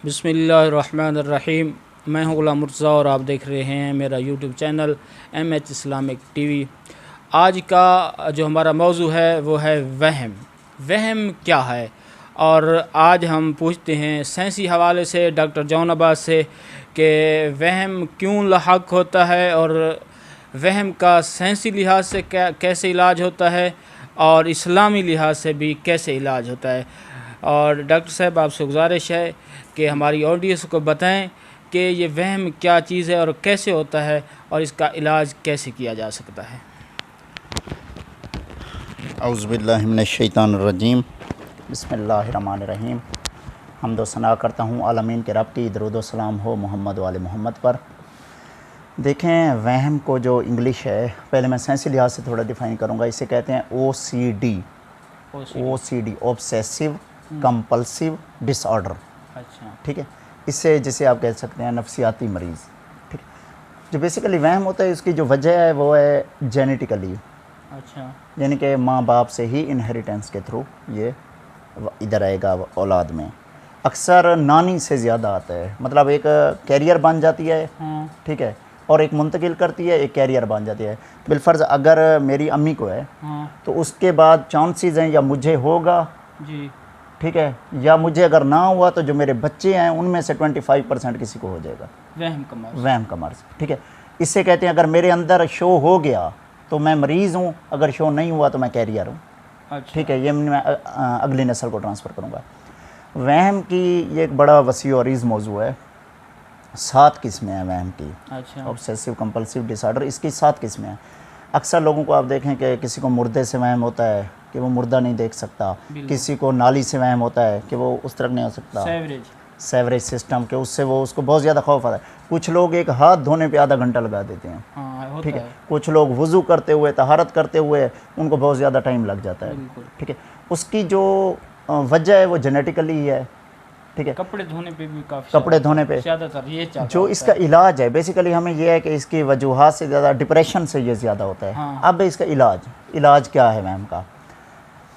बिस्मिल्लाहिर्रहमानिर्रहीम। मैं हूं गुलाम मुर्तज़ा और आप देख रहे हैं मेरा YouTube channel MH Islamic TV. आज का जो हमारा मौजू है वो है वहम। वहम क्या है? और आज हम पूछते हैं साइंसी हवाले से डॉक्टर जॉन अब्बास से कि वहम क्यों लाहक होता है और वहम का साइंसी लिहाज से कैसे इलाज होता है और इस्लामी लिहाज से भी कैसे इलाज होता है। और डॉक्टर साहब आपसे गुजारिश है कि हमारी ऑडियंस को बताएं कि ये वहम क्या चीज़ है और कैसे होता है और इसका इलाज कैसे किया जा सकता है। औज़ु बिल्लाहि मिनश्शैतानिर्रजीम, बिस्मिल्लाहिर्रहमानिर्रहीम। हम्द व सना करता हूँ आलमीन के रब की, दरूद व सलाम हो मोहम्मद वाले मोहम्मद पर। देखें, वहम को जो इंग्लिश है, पहले मैं साइंसी लिहाज से थोड़ा डिफ़ाइन करूँगा। इसे कहते हैं OCD, ऑब्सेसिव कंपल्सिव डिसऑर्डर। अच्छा, ठीक है। इससे जिसे आप कह सकते हैं नफसियाती मरीज़। ठीक है। जो बेसिकली वहम होता है, उसकी जो वजह है वो है जेनेटिकली। अच्छा, यानी कि माँ बाप से ही इनहेरिटेंस के थ्रू ये इधर आएगा औलाद में। अक्सर नानी से ज़्यादा आता है, मतलब एक कैरियर बन जाती है। हाँ, ठीक है। और एक मुंतकिल करती है, एक कैरियर बन जाती है। बिलफर्ज अगर मेरी अम्मी को है हाँ, तो उसके बाद चांसेस हैं या मुझे होगा, जी, ठीक है, या मुझे अगर ना हुआ तो जो मेरे बच्चे हैं उनमें से 25% किसी को हो जाएगा वहम का मर्ज। ठीक है। इससे कहते हैं अगर मेरे अंदर शो हो गया तो मैं मरीज़ हूँ, अगर शो नहीं हुआ तो मैं कैरियर हूँ। अच्छा, ठीक है। ये मैं अगली नस्ल को ट्रांसफ़र करूँगा। वहम की ये एक बड़ा वसी और अरीज़ मौजू है। 7 किस्में हैं वहम की। अच्छा, ऑब्सेसिव कंपल्सिव डिसऑर्डर, इसकी 7 किस्में हैं। अक्सर लोगों को आप देखें कि किसी को मुर्दे से वहम होता है कि वो मुर्दा नहीं देख सकता, किसी को नाली से वहम होता है कि वो उस तरफ नहीं हो सकता, सेवरेज सिस्टम के, उससे वो उसको बहुत ज़्यादा खौफ आता है। कुछ लोग एक हाथ धोने पे आधा घंटा लगा देते हैं। हाँ, ठीक है। कुछ लोग वज़ू करते हुए, तहारत करते हुए उनको बहुत ज़्यादा टाइम लग जाता है। ठीक है। उसकी जो वजह है वो जेनेटिकली है। ठीक है। कपड़े धोने पे भी काफ़ी, कपड़े धोने पे ज़्यादातर ये जो इसका इलाज है बेसिकली हमें यह है कि इसकी वजूहात से ज़्यादा डिप्रेशन से ये ज़्यादा होता है। हाँ। अब इसका इलाज क्या है वहम का?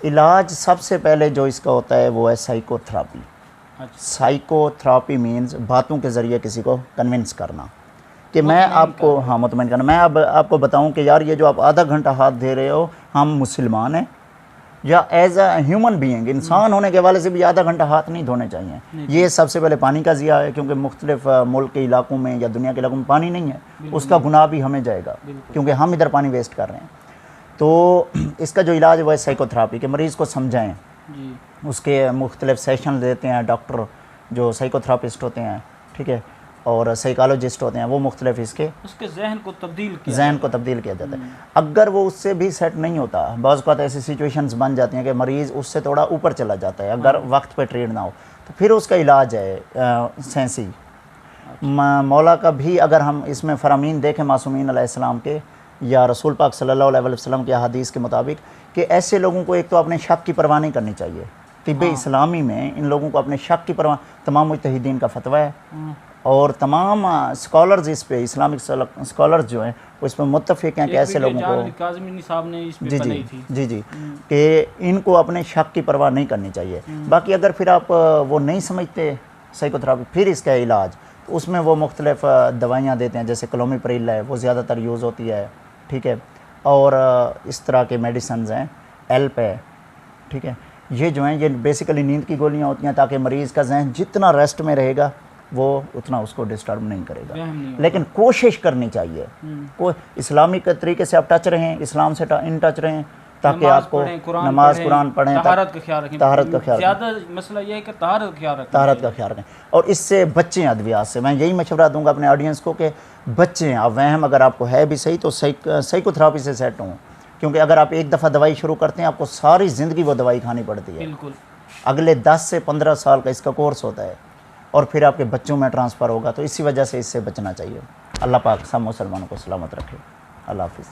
इलाज सबसे पहले जो इसका होता है वो है साइकोथेरापी। अच्छा। साइकोथेरापी मीन्स बातों के ज़रिए किसी को कन्विंस करना कि मैं आपको, हाँ, मुतमईन करना। मैं अब आपको बताऊं कि यार ये जो आप आधा घंटा हाथ दे रहे हो, हम मुसलमान हैं, या एज अ ह्यूमन बीइंग, इंसान होने के हवाले से भी आधा घंटा हाथ नहीं धोने चाहिए। ये सबसे पहले पानी का ज़िया है, क्योंकि मुख्तलिफ मुल्क के इलाकों में या दुनिया के इलाकों में पानी नहीं है, उसका गुनाह भी हमें जाएगा क्योंकि हम इधर पानी वेस्ट कर रहे हैं। तो इसका जो इलाज है वो है साइकोथेरापी, के मरीज़ को समझाएँ। उसके मुख्तलिफ सेशन देते हैं डॉक्टर जो साइकोथेरापिस्ट होते हैं, ठीक है, और साइकोलॉजिस्ट होते हैं, वो मुख्तलिफ उसके जहन को तब्दील किया जाता है। अगर वो उससे भी सेट नहीं होता, बाज़ औक़ात ऐसी सिचुएशंस बन जाती हैं कि मरीज़ उससे थोड़ा ऊपर चला जाता है, अगर वक्त पे ट्रीट ना हो तो फिर उसका इलाज है सेंसी। मौला का भी अगर हम इसमें फ़रामीन देखें मासूमीन अलैहिस्सलाम के या रसूल पाक सल्लल्लाहु अलैहि वसल्लम के हदीस के मुताबिक, कि ऐसे लोगों को एक तो अपने शक की परवाह नहीं करनी चाहिए। तिब्बे इस्लामी में इन लोगों को अपने शक की परवाह, तमाम मुज्तहिदीन का फतवा है और तमाम स्कॉलर्स इस पे, इस्लामिक स्कॉलर्स जो हैं वो इस पर मुत्तफ़िक़ हैं कि ऐसे लोगों को जी कि इनको अपने शक की परवाह नहीं करनी चाहिए। बाकी अगर फिर आप वो नहीं समझते साइकोथेरापी, फिर इसका इलाज तो उसमें वो मुख्तलिफ दवाइयाँ देते हैं, जैसे क्लोमिप्रिल है, वो ज़्यादातर यूज़ होती है। ठीक है। और इस तरह के मेडिसन हैं, एल्प है। ठीक है। ये जो हैं ये बेसिकली नींद की गोलियाँ होती हैं ताकि मरीज़ का जहन जितना रेस्ट में रहेगा वो उतना उसको डिस्टर्ब नहीं करेगा। लेकिन कोशिश करनी चाहिए, को इस्लामिक तरीके से आप टच रहें, इस्लाम से इन टच रहें, ताकि आपको नमाज कुरान पढ़ें, तहारत का ख्याल रखें। ज़्यादा मसला ये है कि तहारत का ख्याल रखें और इससे बच्चें अद्वियात से। मैं यही मशवरा दूंगा अपने ऑडियंस को कि बच्चें, आप वहम अगर आपको है भी सही तो साइकोथेरापी से सेट हों, क्योंकि अगर आप एक दफ़ा दवाई शुरू करते हैं आपको सारी ज़िंदगी वो दवाई खानी पड़ती है। बिल्कुल। अगले 10 से 15 साल का इसका कोर्स होता है और फिर आपके बच्चों में ट्रांसफ़र होगा। तो इसी वजह से इससे बचना चाहिए। अल्लाह पाक सब मुसलमानों को सलामत रखे। अल्लाह हाफ़िज़।